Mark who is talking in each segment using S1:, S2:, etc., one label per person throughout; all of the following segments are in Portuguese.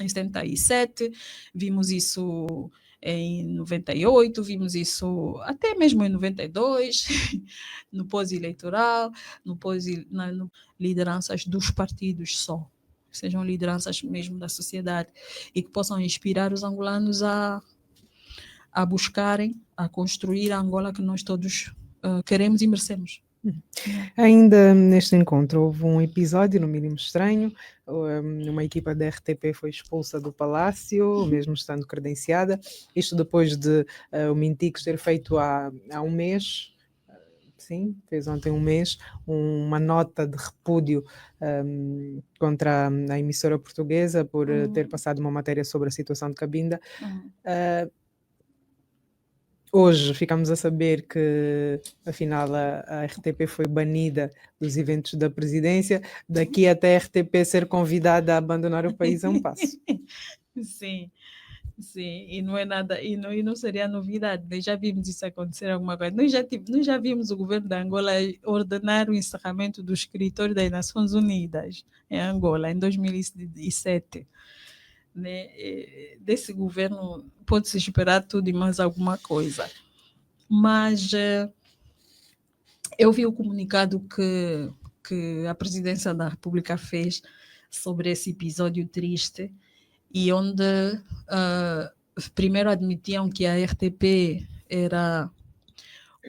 S1: em 77, vimos isso em 98, vimos isso até mesmo em 92, no pós-eleitoral, no lideranças dos partidos só, sejam lideranças mesmo da sociedade, e que possam inspirar os angolanos a buscarem, a construir a Angola que nós todos queremos e merecemos.
S2: Ainda neste encontro houve um episódio, no mínimo estranho. Uma equipa da RTP foi expulsa do Palácio, mesmo estando credenciada. Isto depois de o Mintix ter feito há um mês, sim, fez ontem um mês, uma nota de repúdio contra a emissora portuguesa por ter passado uma matéria sobre a situação de Cabinda. Hoje ficamos a saber que, afinal, a RTP foi banida dos eventos da presidência. Daqui até a RTP ser convidada a abandonar o país é um passo.
S1: Sim, sim, e não é nada, e não seria novidade, nós já vimos isso acontecer alguma coisa. Nós já vimos o governo da Angola ordenar o encerramento do escritório das Nações Unidas em Angola, em 2007. Né? Desse governo pode-se esperar tudo e mais alguma coisa. Mas eu vi o comunicado que a presidência da República fez sobre esse episódio triste, e onde primeiro admitiam que a RTP era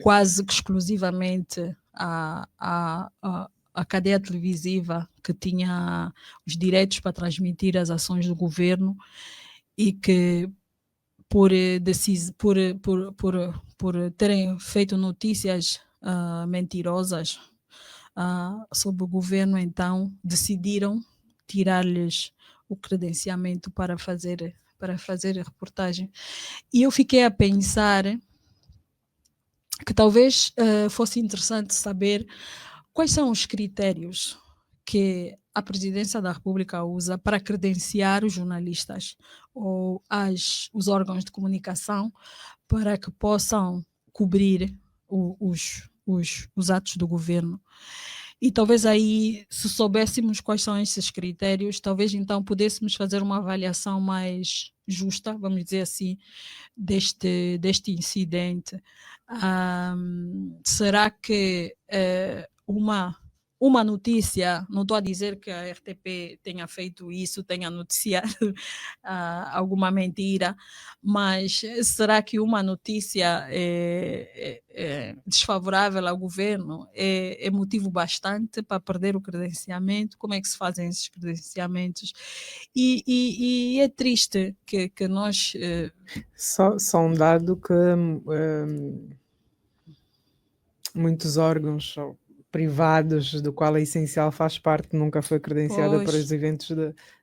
S1: quase que exclusivamente a cadeia televisiva que tinha os direitos para transmitir as ações do governo, e que por terem feito notícias mentirosas sobre o governo, então decidiram tirar-lhes o credenciamento para fazer a reportagem. E eu fiquei a pensar que talvez fosse interessante saber quais são os critérios que a Presidência da República usa para credenciar os jornalistas ou os órgãos de comunicação para que possam cobrir os atos do governo. E talvez aí, se soubéssemos quais são esses critérios, talvez então pudéssemos fazer uma avaliação mais justa, vamos dizer assim, deste incidente. Será que uma notícia, não estou a dizer que a RTP tenha feito isso, tenha noticiado alguma mentira, mas será que uma notícia desfavorável ao governo é motivo bastante para perder o credenciamento? Como é que se fazem esses credenciamentos? E é triste que nós...
S2: Só um dado que muitos órgãos privados, do qual a Essencial faz parte, nunca foi credenciada para os eventos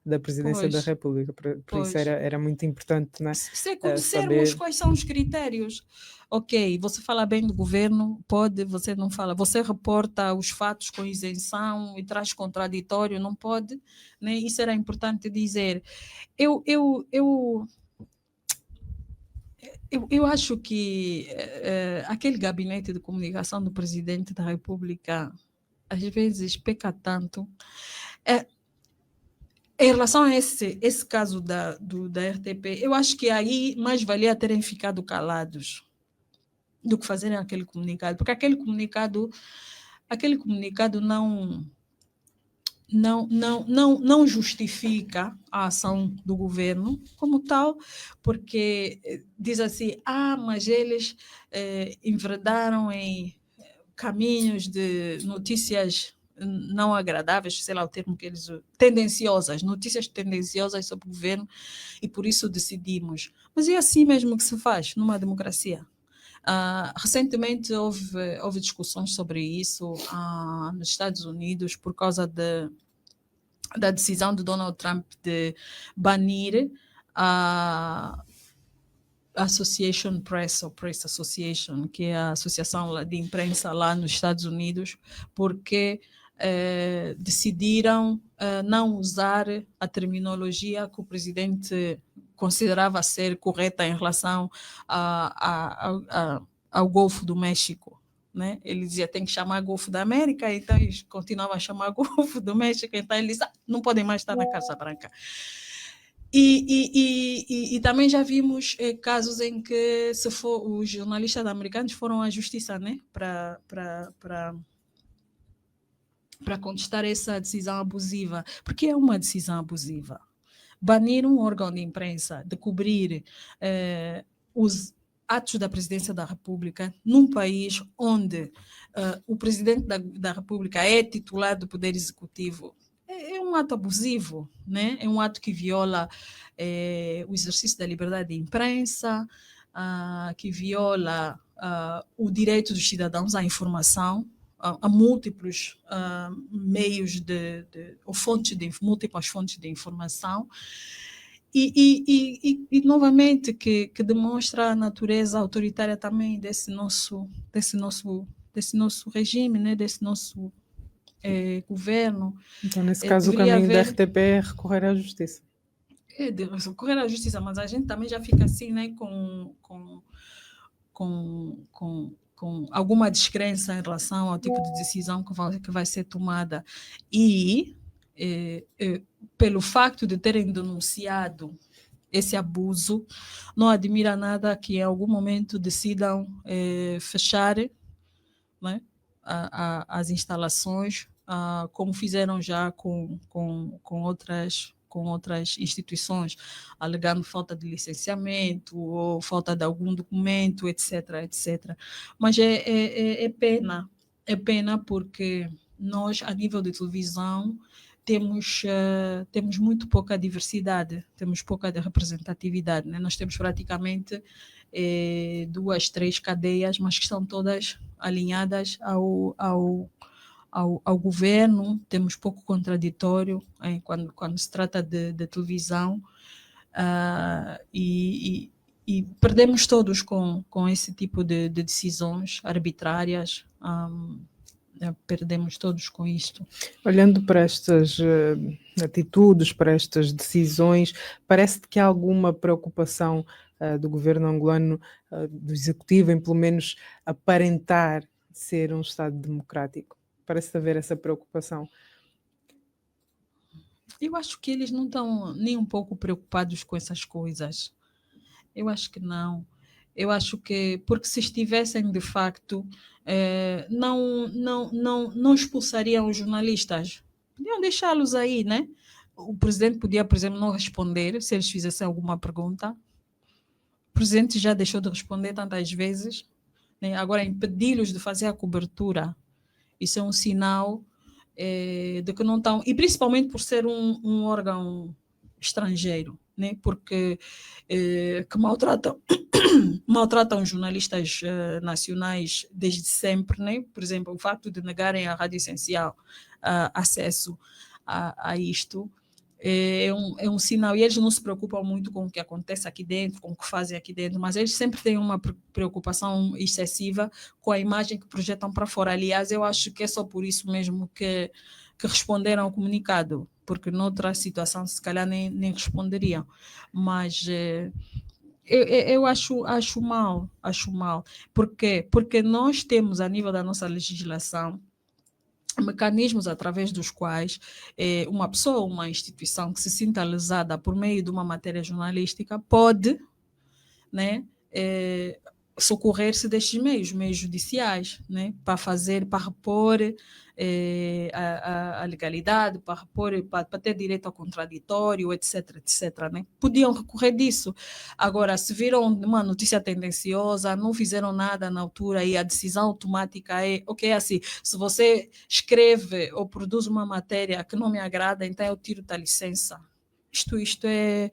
S2: da Presidência da República. Por isso era muito importante, né?
S1: Se conhecermos saber quais são os critérios. Ok, você fala bem do governo, pode, você não fala. Você reporta os fatos com isenção e traz contraditório, não pode, né? Isso era importante dizer. Eu acho que aquele gabinete de comunicação do presidente da República às vezes peca tanto. Em relação a esse caso da RTP, eu acho que aí mais valia terem ficado calados do que fazerem aquele comunicado, porque aquele comunicado não justifica a ação do governo como tal, porque diz assim, mas eles enveredaram em caminhos de notícias não agradáveis, sei lá o termo que eles... notícias tendenciosas sobre o governo, e por isso decidimos. Mas é assim mesmo que se faz numa democracia. Recentemente houve discussões sobre isso nos Estados Unidos por causa da decisão de Donald Trump de banir a Association Press, ou Press Association, que é a associação de imprensa lá nos Estados Unidos, porque decidiram não usar a terminologia que o presidente considerava ser correta em relação ao Golfo do México. Né? Ele dizia tem que chamar Golfo da América, então eles continuavam a chamar Golfo do México, então eles não podem mais estar na Casa Branca. E também já vimos casos em que os jornalistas americanos foram à justiça, né, para contestar essa decisão abusiva, porque é uma decisão abusiva. Banir um órgão de imprensa de cobrir os atos da presidência da República num país onde o presidente da República é titular do Poder Executivo é um ato abusivo, né? É um ato que viola o exercício da liberdade de imprensa, que viola o direito dos cidadãos à informação, a múltiplos meios ou múltiplas fontes de informação. E novamente, que demonstra a natureza autoritária também desse nosso regime, né? Desse nosso governo.
S2: Então, nesse caso, o caminho da RTP é recorrer à justiça.
S1: Recorrer à justiça, mas a gente também já fica assim, né? Com alguma descrença em relação ao tipo de decisão que vai ser tomada. E pelo facto de terem denunciado esse abuso, não admira nada que em algum momento decidam fechar, né, as instalações, como fizeram já com outras instituições, alegando falta de licenciamento ou falta de algum documento, etc. Mas é pena porque nós, a nível de televisão, temos muito pouca diversidade, temos pouca representatividade, né? Nós temos praticamente 2, 3 cadeias, mas que são todas alinhadas ao governo, temos pouco contraditório quando se trata de televisão, e perdemos todos com esse tipo de decisões arbitrárias, perdemos todos com isto.
S2: Olhando para estas atitudes, para estas decisões, parece-te que há alguma preocupação do governo angolano, do executivo, em pelo menos aparentar ser um Estado democrático? Parece haver essa preocupação.
S1: Eu acho que eles não estão nem um pouco preocupados com essas coisas. Eu acho que não. Eu acho que, porque se estivessem de facto, não expulsariam os jornalistas. Podiam deixá-los aí, né? O presidente podia, por exemplo, não responder se eles fizessem alguma pergunta. O presidente já deixou de responder tantas vezes, né? Agora, impedi-los de fazer a cobertura, isso é um sinal de que não estão, e principalmente por ser um órgão estrangeiro, né? Porque que maltratam jornalistas nacionais desde sempre, né? Por exemplo, o facto de negarem à Rádio Essencial acesso a isto é um sinal, e eles não se preocupam muito com o que acontece aqui dentro, com o que fazem aqui dentro, mas eles sempre têm uma preocupação excessiva com a imagem que projetam para fora. Aliás, eu acho que é só por isso mesmo que responderam ao comunicado, porque noutra situação se calhar nem responderiam. Mas eu acho mal. Por quê? Porque nós temos, a nível da nossa legislação, mecanismos através dos quais uma pessoa, uma instituição que se sinta lesada por meio de uma matéria jornalística pode, né, socorrer-se destes meios judiciais, né, para repor a legalidade, para ter direito ao contraditório, etc, né? Podiam recorrer disso. Agora, se viram uma notícia tendenciosa, não fizeram nada na altura e a decisão automática é, assim, se você escreve ou produz uma matéria que não me agrada, então eu tiro da licença. Isto é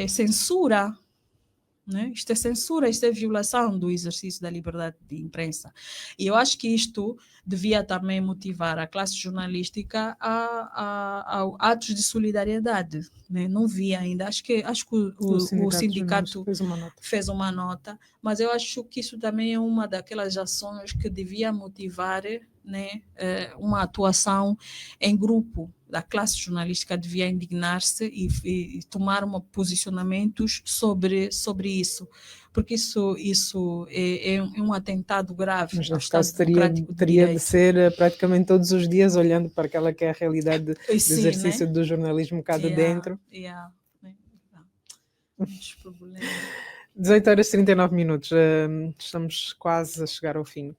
S1: censura. Né? Isto é censura, isto é violação do exercício da liberdade de imprensa. E eu acho que isto devia também motivar a classe jornalística a atos de solidariedade. Né? Não vi ainda, acho que o sindicato fez uma nota, mas eu acho que isso também é uma daquelas ações que devia motivar, né, uma atuação em grupo. A classe jornalística devia indignar-se e tomar posicionamentos sobre isso, porque isso é um atentado grave.
S2: Mas neste caso teria de ser praticamente todos os dias, olhando para aquela que é a realidade do exercício, né, do jornalismo cá de dentro.
S1: Muitos problemas.
S2: 18h39. Estamos quase a chegar ao fim.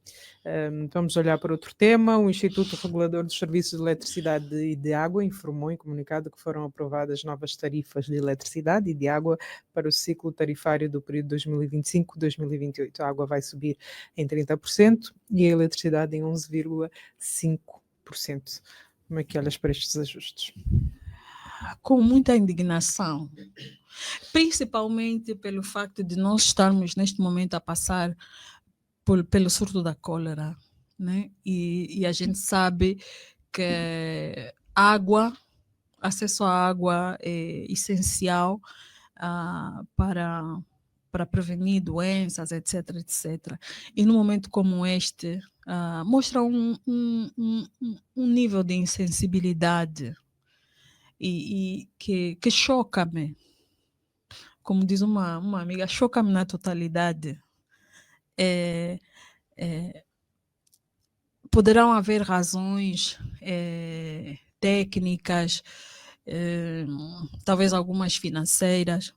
S2: Vamos olhar para outro tema. O Instituto Regulador dos Serviços de Eletricidade e de Água informou em comunicado que foram aprovadas novas tarifas de eletricidade e de água para o ciclo tarifário do período 2025-2028. A água vai subir em 30% e a eletricidade em 11,5%. Como é que olhas para estes ajustes?
S1: Com muita indignação, principalmente pelo facto de nós estarmos neste momento a passar pelo surto da cólera, né? E a gente sabe que acesso à água é essencial para prevenir doenças, etc, etc. E num momento como este, mostra um nível de insensibilidade e que choca-me. Como diz uma amiga, choca-me na totalidade. Poderão haver razões técnicas, talvez algumas financeiras,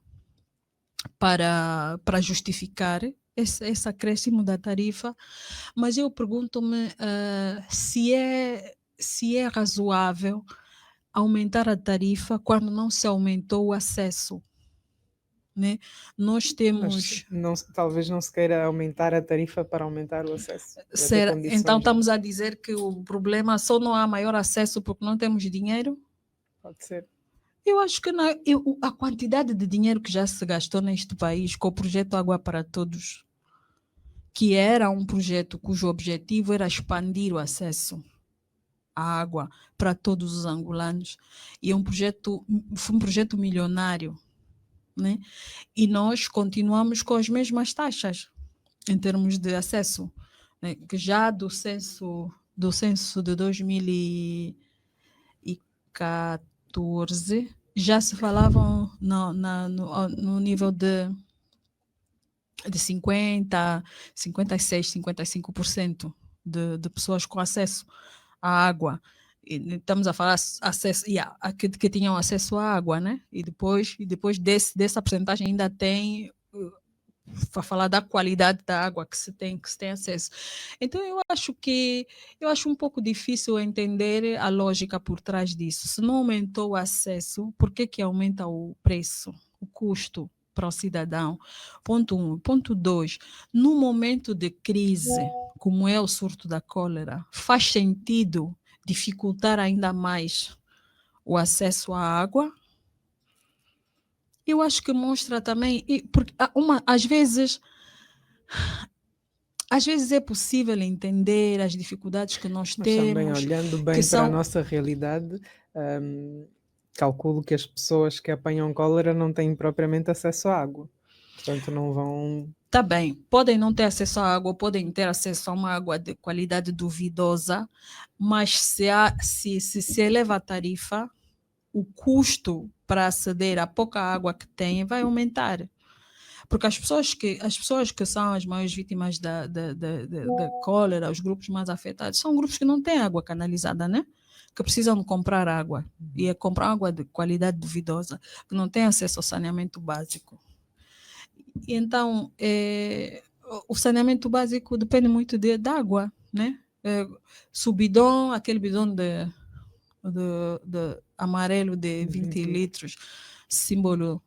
S1: para justificar esse acréscimo da tarifa, mas eu pergunto-me se é razoável aumentar a tarifa quando não se aumentou o acesso. Né? Nós temos.
S2: Talvez não se queira aumentar a tarifa para aumentar o acesso.
S1: Então estamos a dizer que o problema só não há maior acesso porque não temos dinheiro?
S2: Pode ser.
S1: Eu acho que não. A quantidade de dinheiro que já se gastou neste país com o projeto Água para Todos, que era um projeto cujo objetivo era expandir o acesso à água para todos os angolanos, e foi um projeto milionário. Né? E nós continuamos com as mesmas taxas em termos de acesso, né? Que já do censo de 2014 já se falavam no nível de 50, 56, 55% de pessoas com acesso à água. E estamos a falar acesso, que tinham acesso à água, né? E depois dessa porcentagem ainda tem para falar da qualidade da água que se tem acesso. Então eu acho um pouco difícil entender a lógica por trás disso. Se não aumentou o acesso, por que aumenta o preço, o custo para o cidadão? Ponto 1. Ponto 2, no momento de crise, como é o surto da cólera, faz sentido dificultar ainda mais o acesso à água? Eu acho que mostra também, porque às vezes é possível entender as dificuldades que nós
S2: Mas
S1: temos.
S2: Também olhando bem para a nossa realidade, calculo que as pessoas que apanham cólera não têm propriamente acesso à água. Portanto, não vão...
S1: Tá bem, podem não ter acesso à água, podem ter acesso a uma água de qualidade duvidosa, mas se eleva a tarifa, o custo para aceder à pouca água que tem vai aumentar. Porque as pessoas que são as maiores vítimas da cólera, os grupos mais afetados, são grupos que não têm água canalizada, né? Que precisam de comprar água. E é comprar água de qualidade duvidosa, que não têm acesso ao saneamento básico. E então, o saneamento básico depende muito da água, né? Aquele bidão de amarelo de 20 litros, símbolo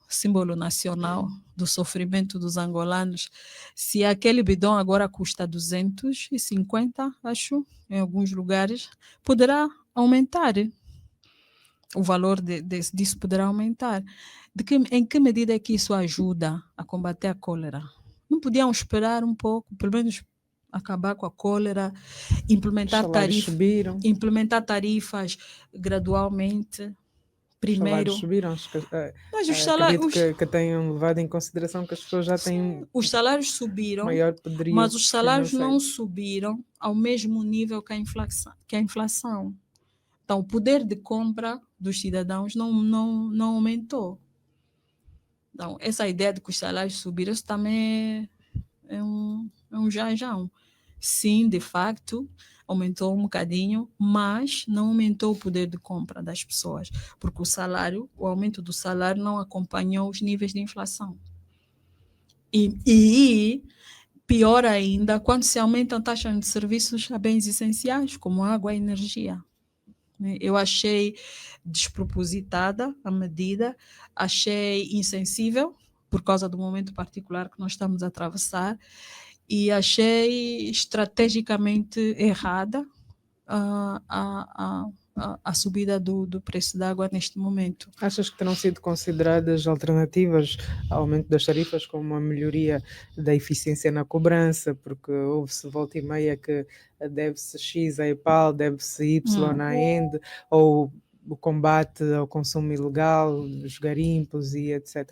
S1: nacional do sofrimento dos angolanos. Se aquele bidão agora custa 250, acho, em alguns lugares, poderá aumentar. O valor disso poderá aumentar. Em que medida é que isso ajuda a combater a cólera? Não podiam esperar um pouco, pelo menos acabar com a cólera, implementar tarifas gradualmente. Primeiro,
S2: os salários subiram.
S1: Mas os salários
S2: que tenham levado em consideração que as pessoas já têm...
S1: Os salários subiram, mas os salários não subiram ao mesmo nível que a inflação. Então, o poder de compra dos cidadãos não aumentou. Então, essa ideia de que os salários subiram, isso também é um jajão. sim, de facto, aumentou um bocadinho, mas não aumentou o poder de compra das pessoas, porque o aumento do salário não acompanhou os níveis de inflação. E pior ainda, quando se aumentam taxas de serviços a bens essenciais, como água e energia. Eu achei despropositada a medida, achei insensível, por causa do momento particular que nós estamos a atravessar, e achei estrategicamente errada a subida do preço da água neste momento.
S2: Achas que terão sido consideradas alternativas ao aumento das tarifas como uma melhoria da eficiência na cobrança, porque houve-se volta e meia que deve-se X à EPAL, deve-se Y à ENDE, ou o combate ao consumo ilegal, os garimpos e etc.?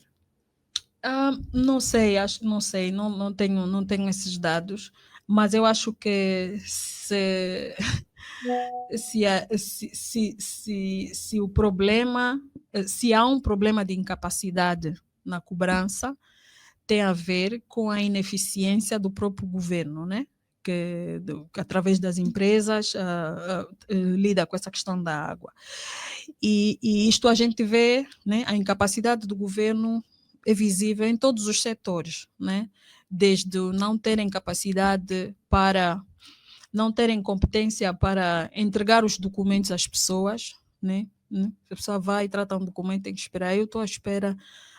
S1: Não sei, não tenho esses dados, mas eu acho que se o problema, se há um problema de incapacidade na cobrança, tem a ver com a ineficiência do próprio governo, né? Que através das empresas lida com essa questão da água. E isto a gente vê, né? A incapacidade do governo é visível em todos os setores, né? Desde não terem capacidade para, não terem competência para entregar os documentos às pessoas, né? A pessoa vai e trata um documento, tem que esperar. Eu estou à espera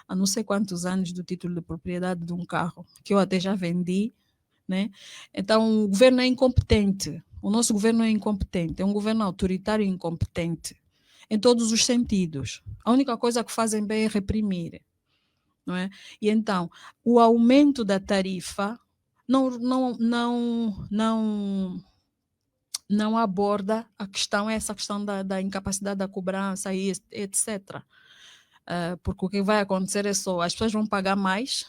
S1: há não sei quantos anos do título de propriedade de um carro, que eu até já vendi, né? Então, o governo é incompetente. O nosso governo é incompetente. É um governo autoritário e incompetente, em todos os sentidos. A única coisa que fazem bem é reprimir, não é? E então, o aumento da tarifa não aborda essa questão da incapacidade da cobrança e etc. Porque o que vai acontecer é só, as pessoas vão pagar mais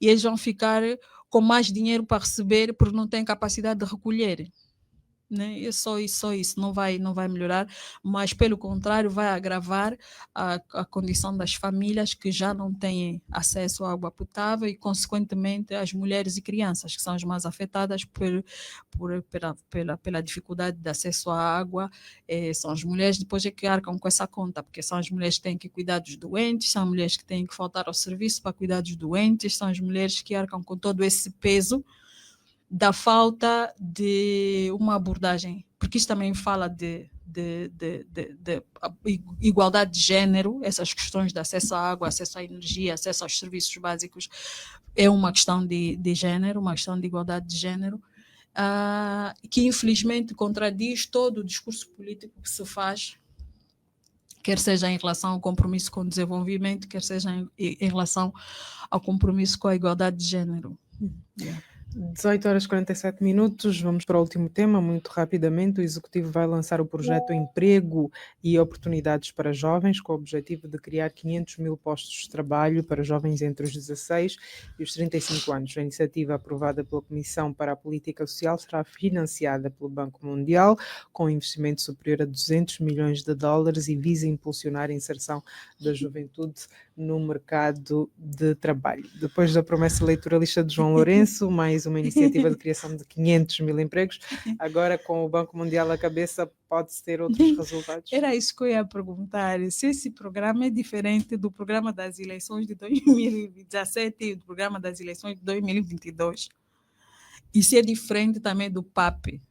S1: e eles vão ficar com mais dinheiro para receber porque não têm capacidade de recolher. Né? É só isso, não vai melhorar, mas pelo contrário vai agravar a condição das famílias que já não têm acesso à água potável e consequentemente as mulheres e crianças que são as mais afetadas pela dificuldade de acesso à água. São as mulheres depois é que arcam com essa conta, porque são as mulheres que têm que cuidar dos doentes, são as mulheres que têm que faltar ao serviço para cuidar dos doentes, são as mulheres que arcam com todo esse peso da falta de uma abordagem, porque isto também fala de igualdade de género, essas questões de acesso à água, acesso à energia, acesso aos serviços básicos, é uma questão de género, uma questão de igualdade de género, que infelizmente contradiz todo o discurso político que se faz, quer seja em relação ao compromisso com o desenvolvimento, quer seja em relação ao compromisso com a igualdade de género.
S2: 18h47, vamos para o último tema, muito rapidamente. O Executivo vai lançar o projeto Emprego e Oportunidades para Jovens, com o objetivo de criar 500 mil postos de trabalho para jovens entre os 16 e os 35 anos. A iniciativa, aprovada pela Comissão para a Política Social, será financiada pelo Banco Mundial, com um investimento superior a 200 milhões de dólares e visa impulsionar a inserção da juventude no mercado de trabalho. Depois da promessa eleitoralista de João Lourenço, mais uma iniciativa de criação de 500 mil empregos, agora com o Banco Mundial à cabeça, pode-se ter outros resultados?
S1: Era isso que eu ia perguntar, se esse programa é diferente do programa das eleições de 2017 e do programa das eleições de 2022, e se é diferente também do PAP,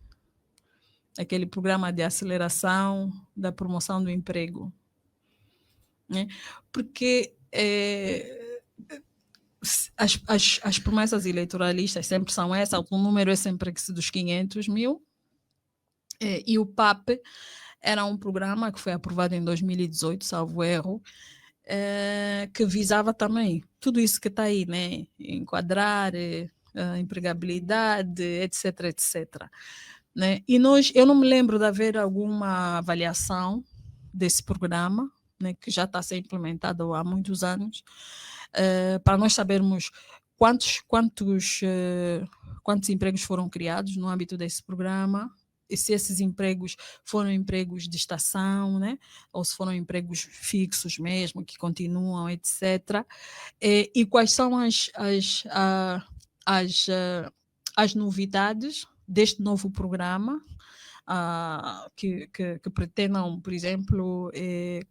S1: aquele programa de aceleração da promoção do emprego, né? Porque as promessas eleitoralistas sempre são essas, o número é sempre dos 500 mil, e o PAP era um programa que foi aprovado em 2018, salvo erro, que visava também tudo isso que está aí, né? Enquadrar a empregabilidade, etc, etc. Né? E eu não me lembro de haver alguma avaliação desse programa, né, que já está a ser implementado há muitos anos, para nós sabermos quantos empregos foram criados no âmbito desse programa, e se esses empregos foram empregos de estação, né, ou se foram empregos fixos mesmo, que continuam, etc. E quais são as novidades deste novo programa, que pretendam, por exemplo,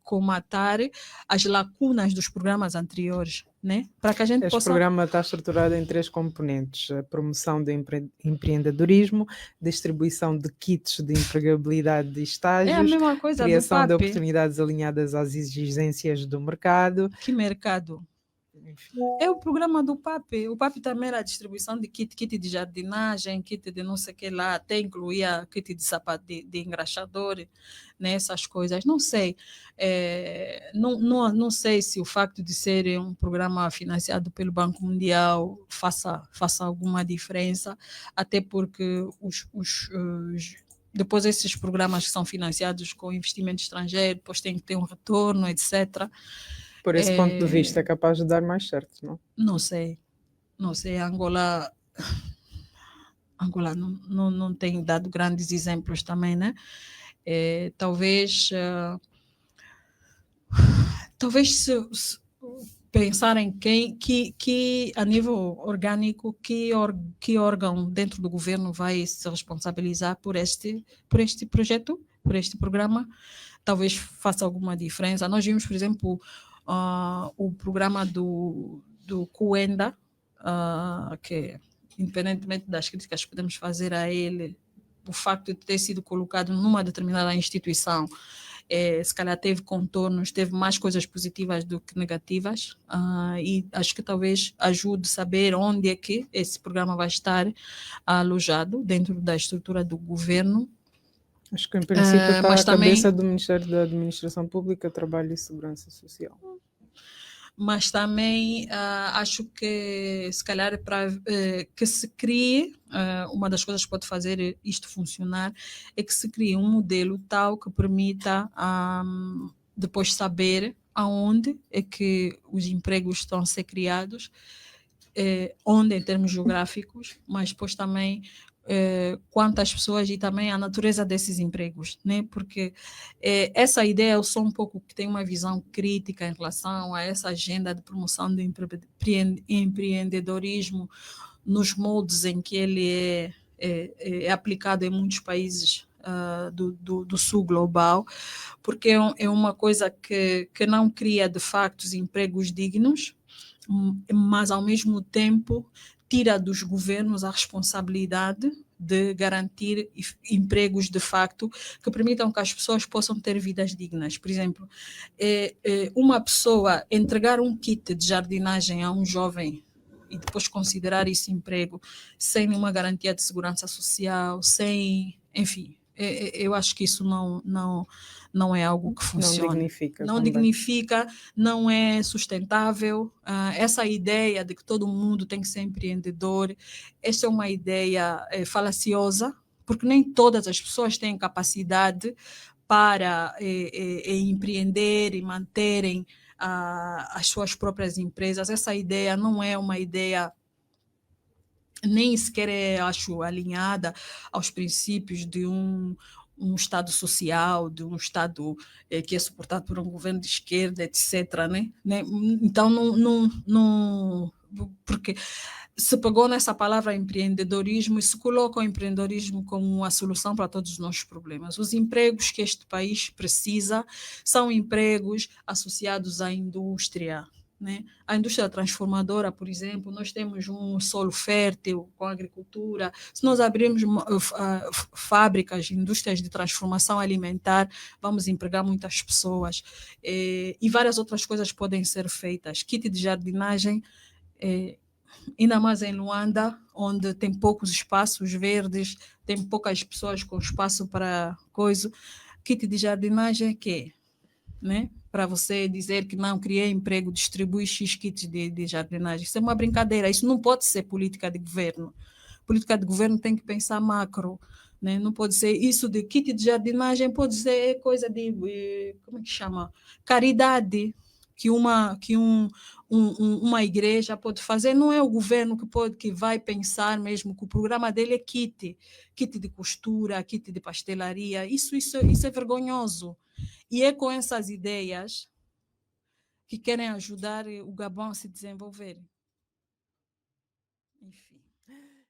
S1: comatar as lacunas dos programas anteriores, né? Para que a gente
S2: Este
S1: possa...
S2: programa está estruturado em 3 componentes: a promoção do empreendedorismo, distribuição de kits de empregabilidade de
S1: É a
S2: estágios,
S1: mesma coisa do
S2: criação de
S1: PAP.
S2: oportunidades alinhadas às exigências do mercado.
S1: Que mercado?
S2: Enfim.
S1: É o programa do PAP. O PAP também era a distribuição de kit de jardinagem, kit de não sei o que lá, até incluía kit de sapato de engraxador, né, essas coisas. Não sei. Não sei se o facto de ser um programa financiado pelo Banco Mundial faça alguma diferença, até porque depois esses programas que são financiados com investimento estrangeiro, depois tem que ter um retorno, etc.
S2: Por esse ponto de vista, é capaz de dar mais certo, não?
S1: Não sei. Angola não tem dado grandes exemplos também, né? Talvez se pensarem que a nível orgânico, que órgão dentro do governo vai se responsabilizar por este projeto, por este programa, talvez faça alguma diferença. Nós vimos, por exemplo, o programa do Cuenda, que, independentemente das críticas que podemos fazer a ele, o facto de ter sido colocado numa determinada instituição, se calhar teve contornos, teve mais coisas positivas do que negativas, e acho que talvez ajude a saber onde é que esse programa vai estar alojado dentro da estrutura do governo.
S2: Acho que, em princípio, está
S1: mas
S2: à cabeça
S1: também,
S2: do Ministério da Administração Pública, Trabalho e Segurança Social.
S1: Mas também acho que, se calhar, para que se crie, uma das coisas que pode fazer isto funcionar é que se crie um modelo tal que permita depois saber aonde é que os empregos estão a ser criados, onde em termos geográficos, mas depois também quantas pessoas e também a natureza desses empregos, né? Porque essa ideia, eu sou um pouco que tenho uma visão crítica em relação a essa agenda de promoção do empreendedorismo nos moldes em que ele é aplicado em muitos países do sul global, porque é uma coisa que não cria de facto os empregos dignos, mas ao mesmo tempo tira dos governos a responsabilidade de garantir empregos de facto que permitam que as pessoas possam ter vidas dignas. Por exemplo, uma pessoa entregar um kit de jardinagem a um jovem e depois considerar isso emprego sem nenhuma garantia de segurança social, sem, enfim, eu acho que isso não é algo que funciona.
S2: Não dignifica,
S1: não é sustentável. Essa ideia de que todo mundo tem que ser empreendedor, esta é uma ideia falaciosa, porque nem todas as pessoas têm capacidade para empreender e manterem as suas próprias empresas. Essa ideia não é uma ideia nem sequer acho alinhada aos princípios de um Estado social, de um Estado que é suportado por um governo de esquerda, etc. Né? Então, porque se pegou nessa palavra empreendedorismo e se coloca o empreendedorismo como a solução para todos os nossos problemas. Os empregos que este país precisa são empregos associados à indústria, né? A indústria transformadora, por exemplo, nós temos um solo fértil com a agricultura. Se nós abrirmos fábricas, indústrias de transformação alimentar, vamos empregar muitas pessoas. E várias outras coisas podem ser feitas. Kit de jardinagem, ainda mais em Luanda, onde tem poucos espaços verdes, tem poucas pessoas com espaço para coisa. Kit de jardinagem é quê? Né? Para você dizer que não criei emprego, distribui X kits de jardinagem. Isso é uma brincadeira, isso não pode ser política de governo. Política de governo tem que pensar macro, né? Não pode ser isso de kit de jardinagem, pode ser coisa de, como é que chama? Caridade, que uma igreja pode fazer, não é o governo que vai pensar mesmo que o programa dele é kit de costura, kit de pastelaria, isso é vergonhoso. E é com essas ideias que querem ajudar o Gabão a se desenvolver.